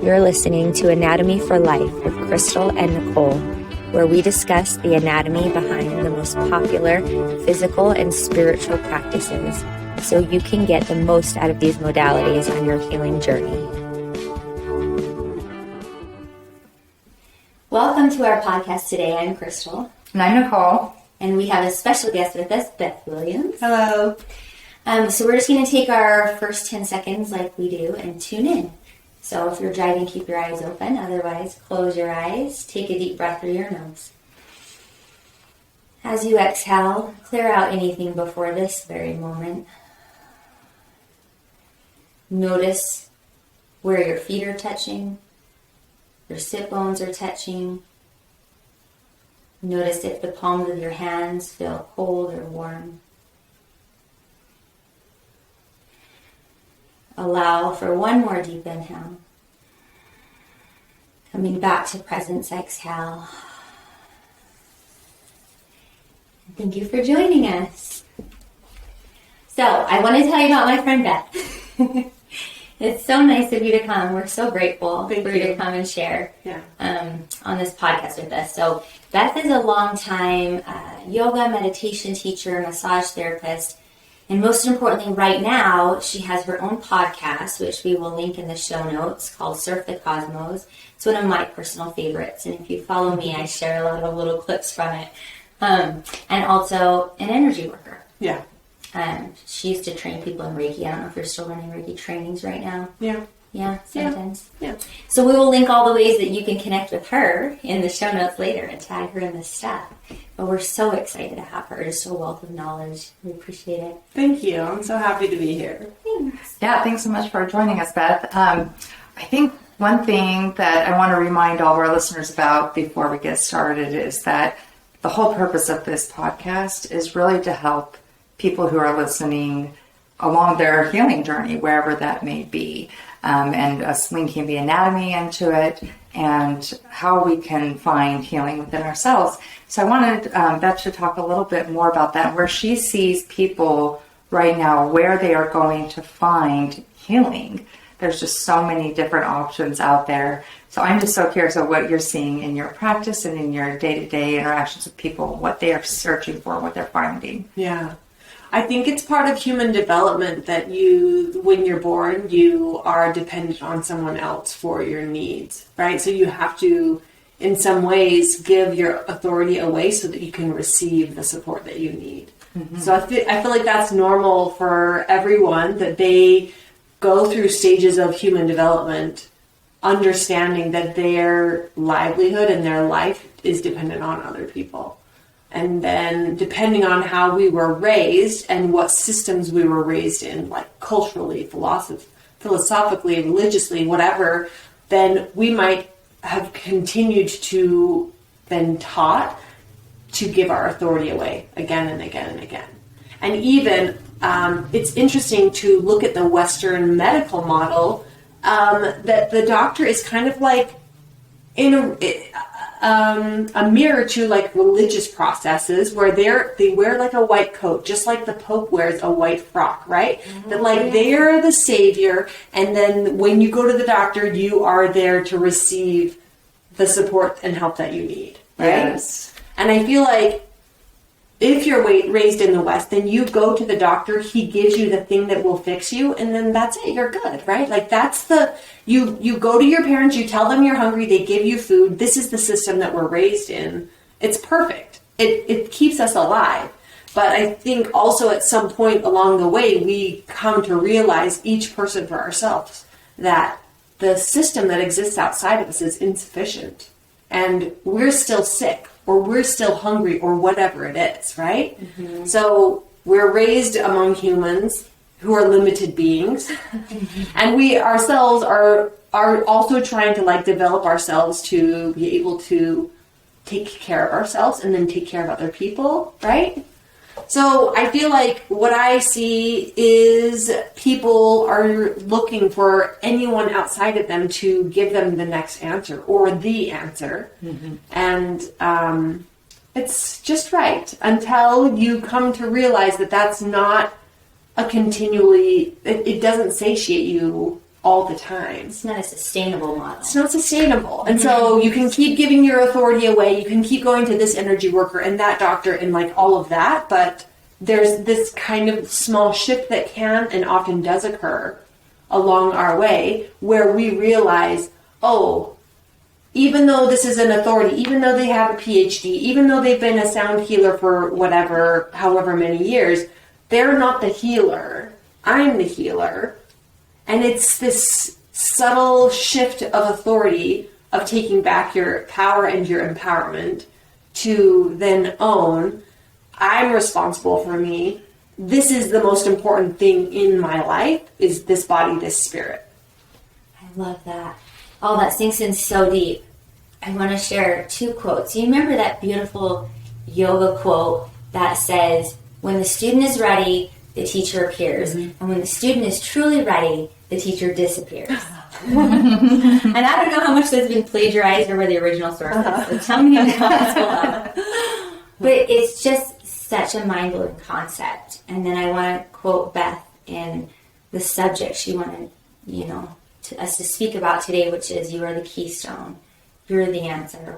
You're listening to Anatomy for Life with Crystal and Nicole, where we discuss the anatomy behind the most popular physical and spiritual practices so you can get the most out of these modalities on your healing journey. Welcome to our podcast today. I'm Crystal. And I'm Nicole. And we have a special guest with us, Beth Williams. Hello. So we're just going to take our first 10 seconds like we do and tune in. So if you're driving, keep your eyes open. Otherwise, close your eyes. Take a deep breath through your nose. As you exhale, clear out anything before this very moment. Notice where your feet are touching, your sit bones are touching. Notice if the palms of your hands feel cold or warm. Allow for one more deep inhale. Coming back to presence, exhale. Thank you for joining us. So, I want to tell you about my friend Beth. It's so nice of you to come. We're so grateful for you to come and share on this podcast with us. So, Beth is a longtime yoga, meditation teacher, massage therapist. And most importantly, right now, she has her own podcast, which we will link in the show notes, called Surf the Cosmos. It's one of my personal favorites. And if you follow me, I share a lot of little clips from it. And also an energy worker. Yeah. She used to train people in Reiki. I don't know if you're still running Reiki trainings right now. Yeah. Yeah, sometimes. Yeah. So we will link all the ways that you can connect with her in the show notes later and tag her in this stuff. But we're so excited to have her. Just a wealth of knowledge. We appreciate it. Thank you. I'm so happy to be here. Thanks. Yeah, thanks so much for joining us, Beth. I think one thing that I want to remind all of our listeners about before we get started is that the whole purpose of this podcast is really to help people who are listening along their healing journey, wherever that may be. And us linking the anatomy into it and how we can find healing within ourselves. So I wanted Beth to talk a little bit more about that, where she sees people right now, where they are going to find healing. There's just so many different options out there. So I'm just so curious of what you're seeing in your practice and in your day-to-day interactions with people, what they are searching for, what they're finding. Yeah. I think it's part of human development that when you're born, you are dependent on someone else for your needs, right? So you have to, in some ways, give your authority away so that you can receive the support that you need. Mm-hmm. So I feel like that's normal for everyone, that they go through stages of human development, understanding that their livelihood and their life is dependent on other people. And then depending on how we were raised and what systems we were raised in, like culturally, philosophically, religiously, whatever, then we might have continued to been taught to give our authority away again and again and again. And even it's interesting to look at the Western medical model, that the doctor is kind of like in a mirror to like religious processes, where they wear like a white coat, just like the Pope wears a white frock, right? Mm-hmm. That like they're the savior, and then when you go to the doctor, you are there to receive the support and help that you need, right? Yes. And I feel like if you're raised in the West, then you go to the doctor, he gives you the thing that will fix you, and then that's it, you're good, right? Like that's you go to your parents, you tell them you're hungry, they give you food. This is the system that we're raised in. It's perfect. It keeps us alive. But I think also at some point along the way, we come to realize, each person for ourselves, that the system that exists outside of us is insufficient. And we're still sick, or we're still hungry, or whatever it is, right? Mm-hmm. So we're raised among humans who are limited beings, and we ourselves are also trying to like develop ourselves to be able to take care of ourselves and then take care of other people, right? So I feel like what I see is people are looking for anyone outside of them to give them the next answer or the answer. Mm-hmm. And it's just right until you come to realize that that's not a continually, it doesn't satiate you all the time. It's not a sustainable model. It's not sustainable. And so you can keep giving your authority away. You can keep going to this energy worker and that doctor and like all of that. But there's this kind of small shift that can and often does occur along our way where we realize, oh, even though this is an authority, even though they have a PhD, even though they've been a sound healer for whatever, however many years, they're not the healer. I'm the healer. And it's this subtle shift of authority of taking back your power and your empowerment to then own, I'm responsible for me. This is the most important thing in my life, is this body, this spirit. I love that. Oh, that sinks in so deep. I want to share 2 quotes. You remember that beautiful yoga quote that says, when the student is ready, the teacher appears. And when the student is truly ready, the teacher disappears. And I don't know how much that's been plagiarized or where the original source is. So tell me in the comments below. But it's just such a mind-blowing concept. And then I want to quote Beth in the subject she wanted, us to speak about today, which is, you are the keystone. You're the answer.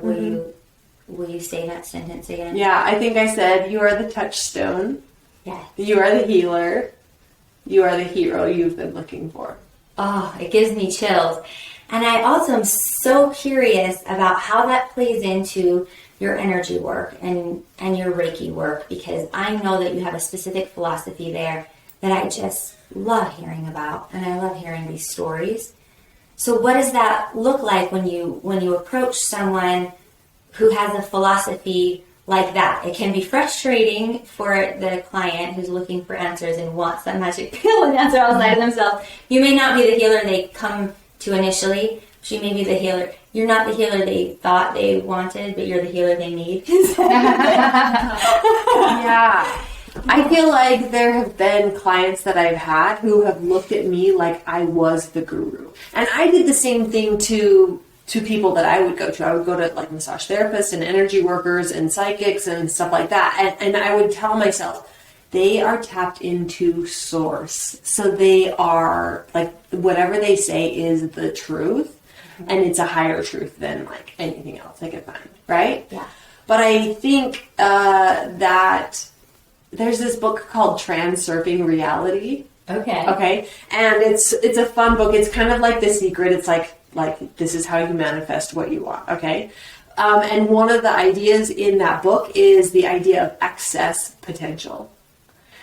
Will you say that sentence again? Yeah, I think I said, you are the touchstone. Yes. You are the healer. You are the hero you've been looking for. Oh, it gives me chills. And I also am so curious about how that plays into your energy work and your Reiki work, because I know that you have a specific philosophy there that I just love hearing about, and I love hearing these stories. So what does that look like when you approach someone who has a philosophy like that? It can be frustrating for the client who's looking for answers and wants that magic pill and answer outside of themselves. You may not be the healer they come to initially. She may be the healer. You're not the healer they thought they wanted, but you're the healer they need. Yeah. I feel like there have been clients that I've had who have looked at me like I was the guru. And I did the same thing to people that I would go to. I would go to like massage therapists and energy workers and psychics and stuff like that. And I would tell myself, they are tapped into source. So they are like, whatever they say is the truth. And it's a higher truth than like anything else I could find. Right? Yeah. But I think that there's this book called Transsurfing Reality. Okay. And it's a fun book. It's kind of like The Secret. It's like this is how you manifest what you want. Okay. And one of the ideas in that book is the idea of excess potential.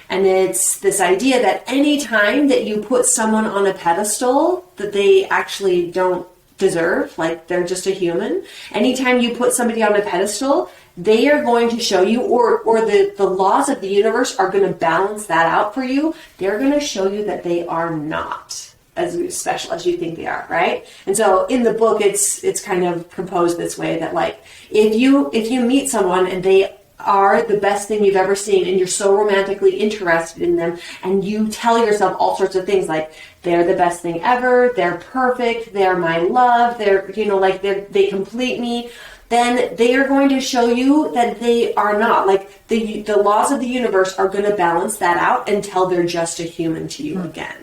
And it's this idea that any time that you put someone on a pedestal that they actually don't deserve, like they're just a human, anytime you put somebody on a pedestal, they are going to show you, or the laws of the universe are going to balance that out for you. They're going to show you that they are not as special as you think they are, right? And so in the book, it's kind of proposed this way that like, if you meet someone and they are the best thing you've ever seen and you're so romantically interested in them and you tell yourself all sorts of things like, they're the best thing ever, they're perfect, they're my love, they complete me, then they are going to show you that they are not. Like the laws of the universe are going to balance that out until they're just a human to you again.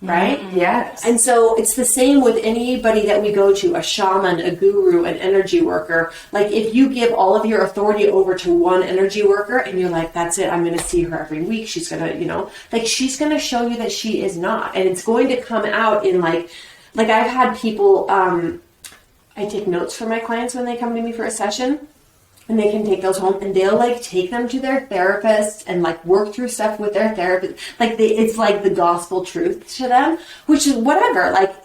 Right? Yes. And so it's the same with anybody that we go to, a shaman, a guru, an energy worker. Like if you give all of your authority over to one energy worker and you're like, that's it, I'm going to see her every week. She's going to, she's going to show you that she is not. And it's going to come out in like I've had people, I take notes for my clients when they come to me for a session. And they can take those home and they'll like take them to their therapist and like work through stuff with their therapist. Like it's like the gospel truth to them, which is whatever. Like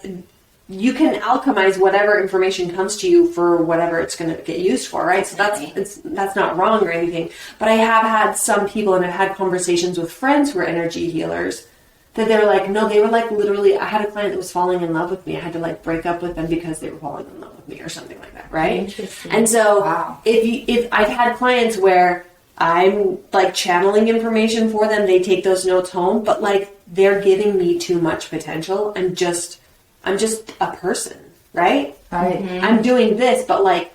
you can alchemize whatever information comes to you for whatever it's going to get used for, right? So that's not wrong or anything. But I have had some people, and I've had conversations with friends who are energy healers, that they were like, no, they were like literally, I had a client that was falling in love with me. I had to like break up with them because they were falling in love with me or something like that, right? Interesting. And so Wow. if I've had clients where I'm like channeling information for them, they take those notes home, but like they're giving me too much potential. I'm just a person, right? Right. I'm doing this, but like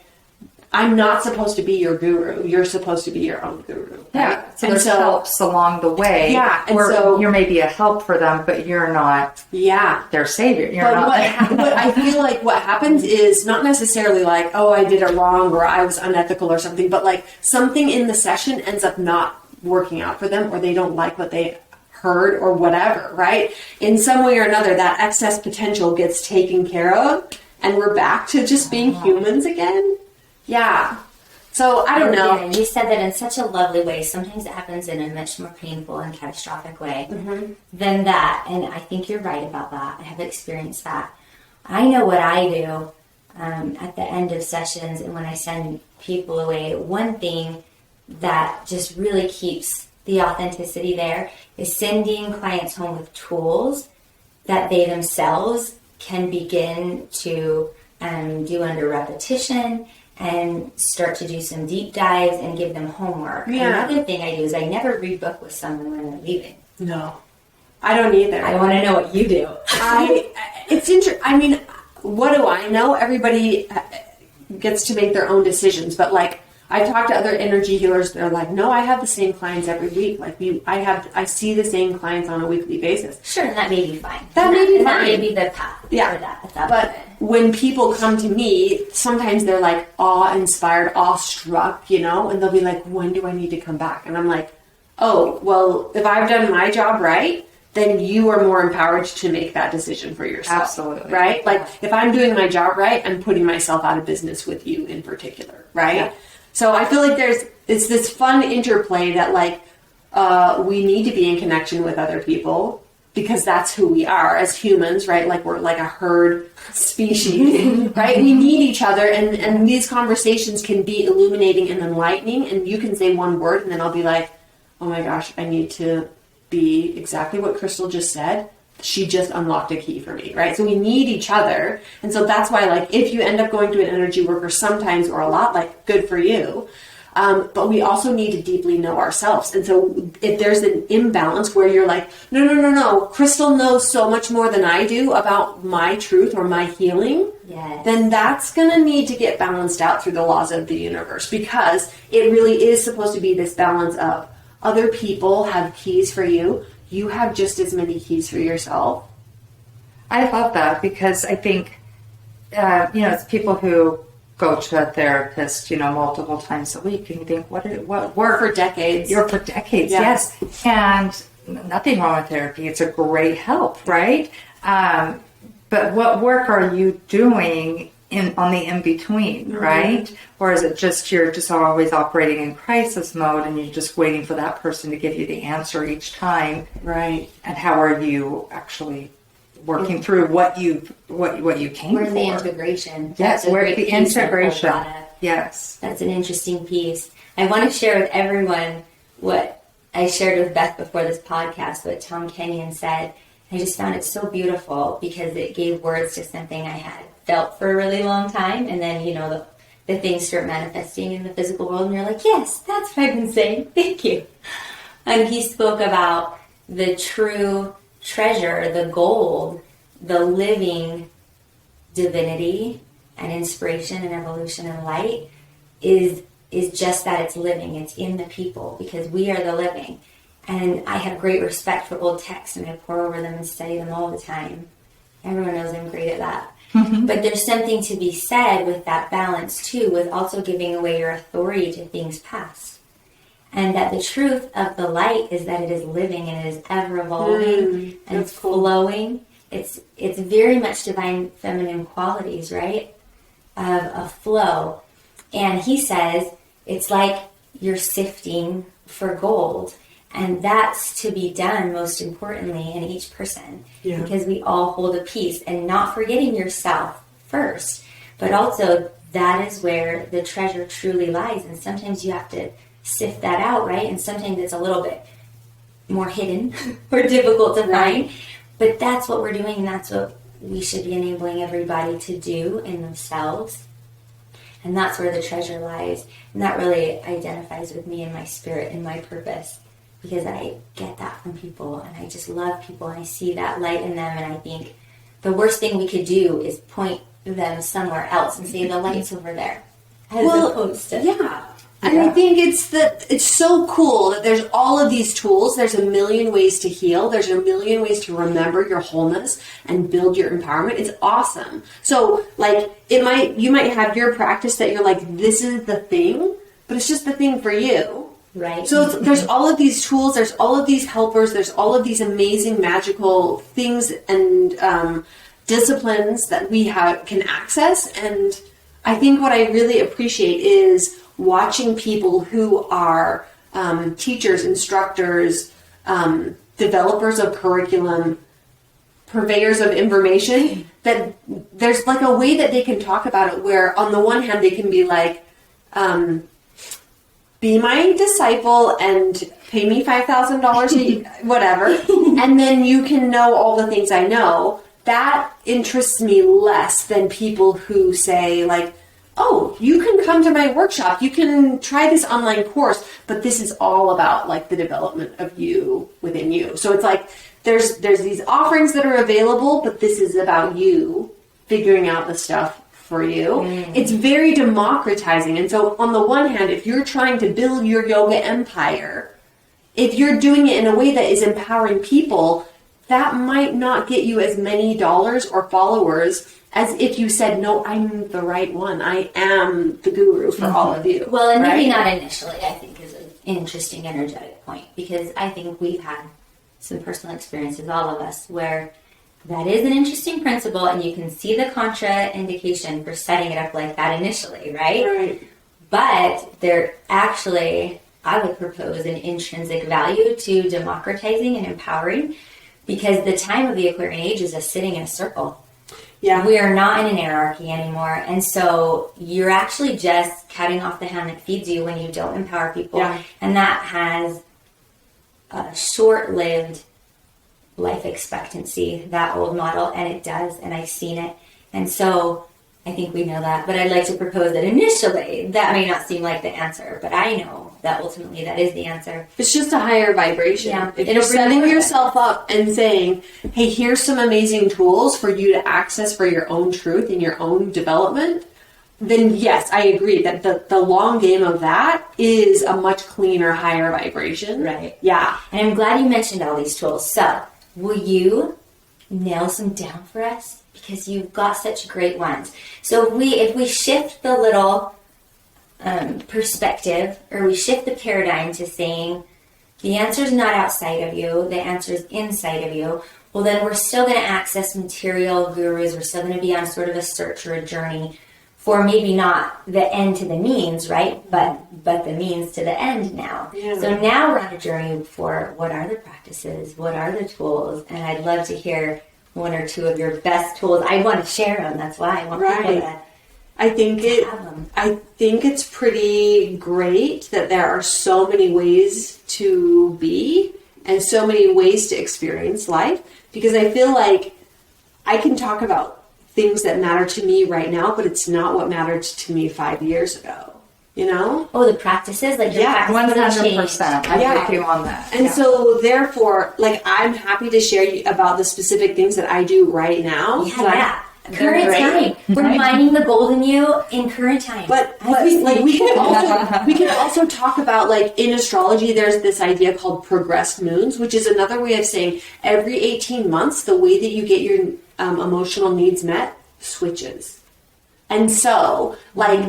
I'm not supposed to be your guru. You're supposed to be your own guru. Right? Yeah. So there's helps along the way. Yeah. And where so you're maybe a help for them, but you're not their savior. You're but not. what I feel like what happens is not necessarily like, oh, I did it wrong or I was unethical or something, but like something in the session ends up not working out for them, or they don't like what they heard or whatever, right? In some way or another, that excess potential gets taken care of and we're back to just being humans again. Yeah. So I don't know. Yeah, you said that in such a lovely way. Sometimes it happens in a much more painful and catastrophic way than that. And I think you're right about that. I have experienced that. I know what I do at the end of sessions and when I send people away. One thing that just really keeps the authenticity there is sending clients home with tools that they themselves can begin to do under repetition and start to do some deep dives and give them homework. Yeah. Another thing I do is I never read book with someone when they're leaving. No, I don't either. I want to know what you do. It's interesting. I mean, what do I know? Everybody gets to make their own decisions, but like I talk to other energy healers. They're like, no, I have the same clients every week. Like I see the same clients on a weekly basis. Sure, and that may be fine. That may be fine. That may be the path. Yeah. For that, at that But moment. when people come to me, sometimes they're like awe-inspired, awe-struck, you know, and they'll be like, when do I need to come back? And I'm like, oh, well, if I've done my job right, then you are more empowered to make that decision for yourself. Absolutely. Right? Like, if I'm doing my job right, I'm putting myself out of business with you in particular. Right? Yeah. So I feel like it's this fun interplay that like, we need to be in connection with other people because that's who we are as humans, right? Like we're like a herd species, right? We need each other and these conversations can be illuminating and enlightening, and you can say one word and then I'll be like, oh my gosh, I need to be exactly what Crystal just said. She just unlocked a key for me, right? So we need each other. And so that's why, like, if you end up going to an energy worker sometimes or a lot, like, good for you. But we also need to deeply know ourselves. And so if there's an imbalance where you're like, no, Crystal knows so much more than I do about my truth or my healing, then that's going to need to get balanced out through the laws of the universe, because it really is supposed to be this balance of other people have keys for you. You have just as many keys for yourself. I love that because I think, it's people who go to a therapist, multiple times a week, and you think, what work for decades? You're for decades, yes. And nothing wrong with therapy. It's a great help, right? But what work are you doing on the in-between, right? Or is it just you're just always operating in crisis mode and you're just waiting for that person to give you the answer each time? Right. And how are you actually working through what you came Where's for? the integration? Yes, where's the integration? Yes. That's an interesting piece. I want to share with everyone what I shared with Beth before this podcast, what Tom Kenyon said. I just found it so beautiful because it gave words to something I had felt for a really long time, and then the things start manifesting in the physical world and you're like, yes, that's what I've been saying, thank you. And he spoke about the true treasure, the gold, the living divinity and inspiration and evolution and light is just that. It's living, it's in the people, because we are the living. And I have great respect for old texts and I pour over them and study them all the time. Everyone knows I'm great at that. But there's something to be said with that balance too, with also giving away your authority to things past. And that the truth of the light is that it is living and it is ever evolving and it's flowing. It's very much divine feminine qualities, right? Of a flow. And he says it's like you're sifting for gold. And that's to be done most importantly in each person, because we all hold a piece, and not forgetting yourself first, but also that is where the treasure truly lies. And sometimes you have to sift that out, right? And sometimes it's a little bit more hidden or difficult to find, but that's what we're doing, and that's what we should be enabling everybody to do in themselves. And that's where the treasure lies. And that really identifies with me and my spirit and my purpose, because I get that from people and I just love people and I see that light in them, and I think the worst thing we could do is point them somewhere else and say the light's over there. as opposed to... Yeah. And I think it's so cool that there's all of these tools. There's a million ways to heal. There's a million ways to remember your wholeness and build your empowerment. It's awesome. So like you might have your practice that you're like, this is the thing, but it's just the thing for you. Right. So there's all of these tools. There's all of these helpers. There's all of these amazing magical things and disciplines that we can access. And I think what I really appreciate is watching people who are teachers, instructors, developers of curriculum, purveyors of information, that there's like a way that they can talk about it where on the one hand they can be like, be my disciple and pay me $5,000 whatever, and then you can know all the things I know. That interests me less than people who say like, oh, you can come to my workshop, you can try this online course, but this is all about like the development of you within you. So it's like there's these offerings that are available, but this is about you figuring out the stuff for you. It's very democratizing. And so on the one hand, if you're trying to build your yoga empire, if you're doing it in a way that is empowering people, that might not get you as many dollars or followers as if you said, no, I'm the right one. I am the guru for all of you. Well, and maybe right? not initially, I think is an interesting energetic point, because I think we've had some personal experiences, all of us, where that is an interesting principle and you can see the contraindication for setting it up like that initially, right? Right. But there actually, I would propose an intrinsic value to democratizing and empowering, because the time of the Aquarian age is us sitting in a circle. Yeah. We are not in an hierarchy anymore. And so you're actually just cutting off the hand that feeds you when you don't empower people. Yeah. And that has a short-lived life expectancy, that old model, and it does, and I've seen it. And so I think we know that. But I'd like to propose that initially, that may not seem like the answer, but I know that ultimately that is the answer. It's just a higher vibration. Yeah. If you're setting yourself up and saying, hey, here's some amazing tools for you to access for your own truth and your own development, then yes, I agree that the long game of that is a much cleaner, higher vibration. Right. Yeah. And I'm glad you mentioned all these tools. So will you nail some down for us? Because you've got such great ones. So if we shift the little perspective, or we shift the paradigm to saying the answer is not outside of you, the answer is inside of you, well then we're still going to access material gurus, we're still going to be on sort of a search or a journey for maybe not the end to the means, right? But the means to the end now. Yeah. So now we're on a journey for what are the practices, what are the tools, and I'd love to hear one or two of your best tools. I want to share them. That's why I want people to I think have them. I think it's pretty great that there are so many ways to be and so many ways to experience life, because I feel like I can talk about things that matter to me right now, but it's not what mattered to me 5 years ago. You know? Oh, the practices? Like your Yeah, practices have changed. 100%. I'm with you on that. And so, therefore, like, I'm happy to share about the specific things that I do right now. Yeah. Current time. We're mining the gold in you in current time. But like we can also talk about, like, in astrology, there's this idea called progressed moons, which is another way of saying every 18 months, the way that you get your emotional needs met switches. And so, like,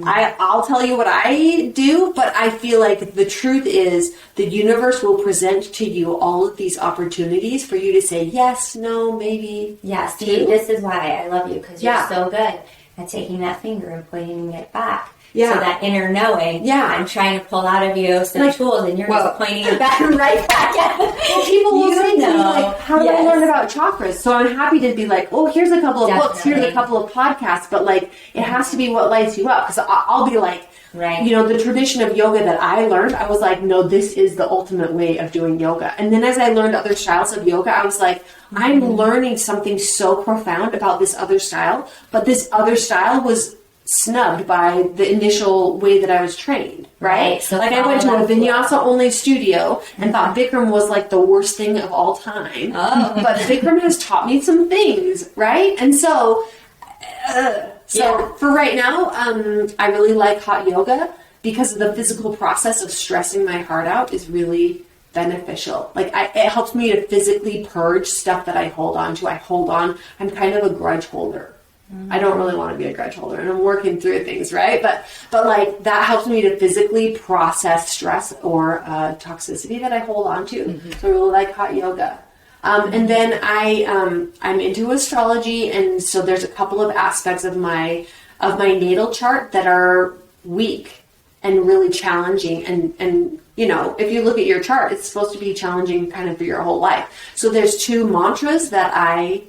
I'll tell you what I do, but I feel like the truth is the universe will present to you all of these opportunities for you to say yes, no, maybe. Yes, this is why I love you, because you're Yeah. so good at taking that finger and pointing it back. Yeah. So that inner knowing, Yeah. I'm trying to pull out of you some Like, tools, and you're just pointing it back right back at me. Well, people will say to me, know. like, how do I learn about chakras? So I'm happy to be like, oh, here's a couple of books, here's a Definitely. couple of podcasts, but, like, it has to be what lights you up. Because I'll be like, Right. you know, the tradition of yoga that I learned, I was like, no, this is the ultimate way of doing yoga. And then as I learned other styles of yoga, I was like, I'm learning something so profound about this other style, but this other style was snubbed by the initial way that I was trained, right? So like, I went to a vinyasa only studio and thought Bikram was like the worst thing of all time. Oh. But Bikram has taught me some things, right? And so So for right now, I really like hot yoga because the physical process of stressing my heart out is really beneficial. Like it helps me to physically purge stuff that I hold on to. I'm kind of a grudge holder. I don't really want to be a grudge holder, and I'm working through things, right? But like that helps me to physically process stress or toxicity that I hold on to. So I really like hot yoga. And then I'm into astrology, and so there's a couple of aspects of my natal chart that are weak and really challenging. And you know, if you look at your chart, it's supposed to be challenging kind of for your whole life. So there's 2 mantras that I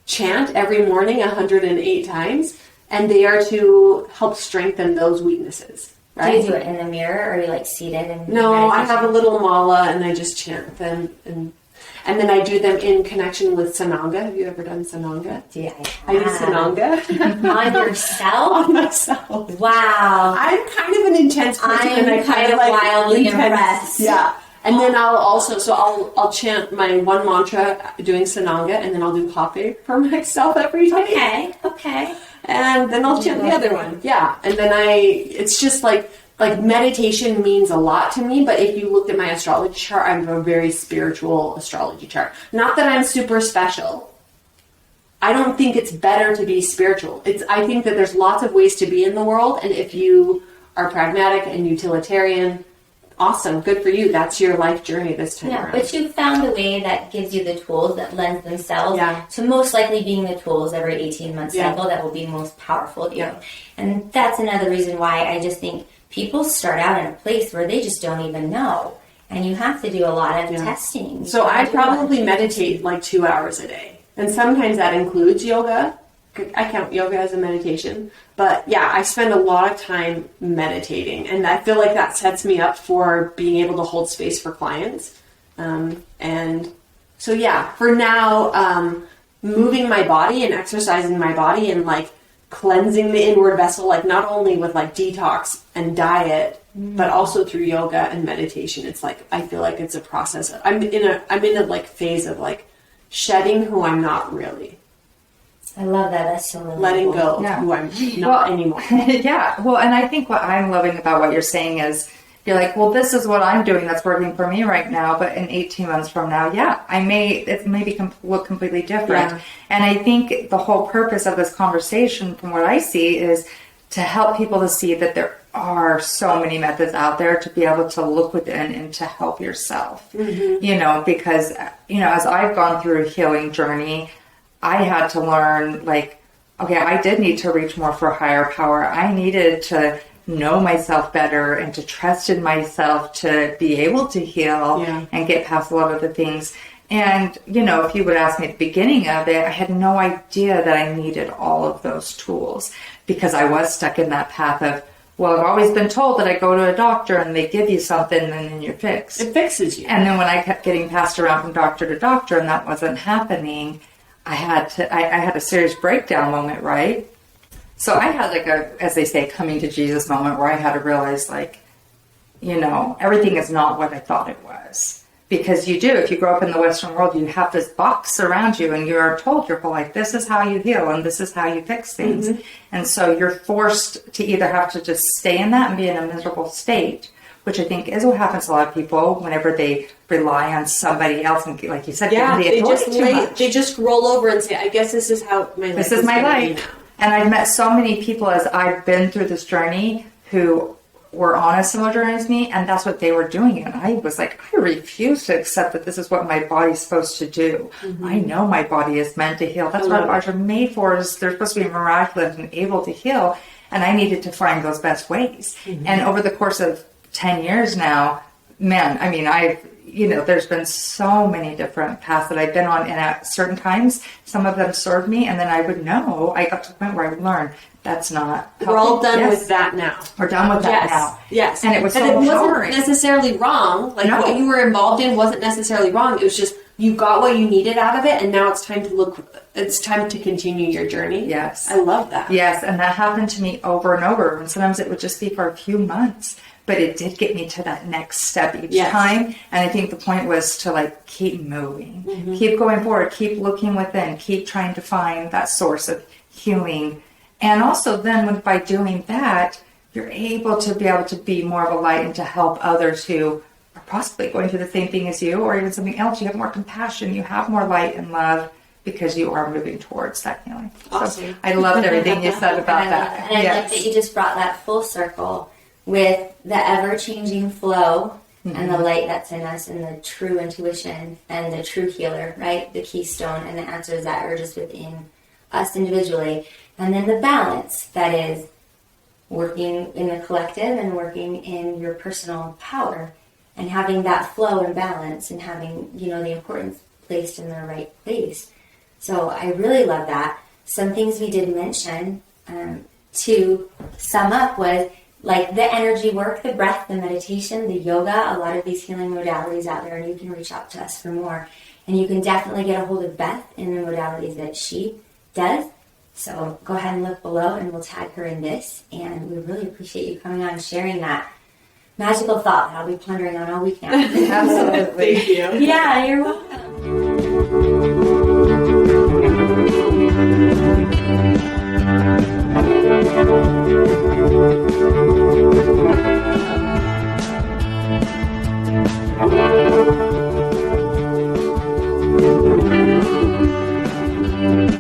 chant every morning 108 times, and they are to help strengthen those weaknesses. Right? Do you do it in the mirror, or are you like seated? And No, I have a little mala, and I just chant them, and then I do them in connection with Sananga. Have you ever done Sananga? Yeah, I do Sananga. On yourself? On myself. Wow. I'm kind of an intense person, I'm and I kind of like wildly intense. impressed. Yeah. And then I'll chant my one mantra doing Sananga, and then I'll do Hape for myself every day. Okay. And then I'll chant the other one. Yeah. And then it's just like meditation means a lot to me, but if you looked at my astrology chart, I'm a very spiritual astrology chart. Not that I'm super special. I don't think it's better to be spiritual. I think that there's lots of ways to be in the world, and if you are pragmatic and utilitarian, awesome, good for you. That's your life journey this time around. But you found a way that gives you the tools that lend themselves to most likely being the tools every 18-month cycle that will be most powerful to you. And that's another reason why I just think people start out in a place where they just don't even know. And you have to do a lot of testing. So I probably meditate like 2 hours a day. And sometimes that includes yoga. I count yoga as a meditation. But yeah, I spend a lot of time meditating. And I feel like that sets me up for being able to hold space for clients. And so yeah, for now, moving my body and exercising my body and like cleansing the inward vessel, like not only with like detox and diet, but also through yoga and meditation. It's like, I feel like it's a process. I'm in a like phase of like shedding who I'm not really. I love that. That's so really letting cool. go of who I'm not anymore. Yeah. Well, and I think what I'm loving about what you're saying is you're like, well, this is what I'm doing that's working for me right now, but in 18 months from now, it may look completely different. Yeah. And I think the whole purpose of this conversation, from what I see, is to help people to see that there are so many methods out there to be able to look within and to help yourself. You know, because, you know, as I've gone through a healing journey, I had to learn, like, okay, I did need to reach more for higher power. I needed to know myself better and to trust in myself to be able to heal and get past a lot of the things. And, you know, if you would ask me at the beginning of it, I had no idea that I needed all of those tools because I was stuck in that path of, well, I've always been told that I go to a doctor and they give you something and then you're fixed. It fixes you. And then when I kept getting passed around from doctor to doctor and that wasn't happening, I had a serious breakdown moment, right? So I had like as they say, coming to Jesus moment where I had to realize, like, you know, everything is not what I thought it was. Because you do, if you grow up in the Western world, you have this box around you and you're told your whole life, this is how you heal and this is how you fix things. And so you're forced to either have to just stay in that and be in a miserable state, which I think is what happens to a lot of people whenever they rely on somebody else. And like you said, they just roll over and say, I guess this is how my life is. This is my life. And I've met so many people as I've been through this journey who were on a similar journey as me, and that's what they were doing. And I was like, I refuse to accept that this is what my body's supposed to do. I know my body is meant to heal. That's what our bodies are made for, is they're supposed to be miraculous and able to heal. And I needed to find those best ways. And over the course of 10 years now, man, I mean, there's been so many different paths that I've been on, and at certain times, some of them served me, and then I would know, I got to the point where I would learn, that's not helpful. We're all done with that now. We're done with that now. Yes. And it was it wasn't necessarily wrong. Like, what you were involved in wasn't necessarily wrong. It was just, you got what you needed out of it, and now it's time to continue your journey. Yes. I love that. Yes, and that happened to me over and over, and sometimes it would just be for a few months. But it did get me to that next step each time. And I think the point was to like keep moving, keep going forward, keep looking within, keep trying to find that source of healing And also then by doing that, you're able to be more of a light and to help others who are possibly going through the same thing as you, or even something else. You have more compassion, you have more light and love because you are moving towards that healing. Awesome. So I loved everything you said about that. And I like that you just brought that full circle with the ever-changing flow and the light that's in us and the true intuition and the true healer, right? The keystone and the answers that are just within us individually. And then the balance that is working in the collective and working in your personal power and having that flow and balance and having, the importance placed in the right place. So I really love that. Some things we did mention to sum up was like the energy work, the breath, the meditation, the yoga, a lot of these healing modalities out there, and you can reach out to us for more. And you can definitely get a hold of Beth in the modalities that she does. So go ahead and look below and we'll tag her in this. And we really appreciate you coming on and sharing that magical thought that I'll be pondering on all week now. Absolutely. Thank you. Yeah, you're welcome.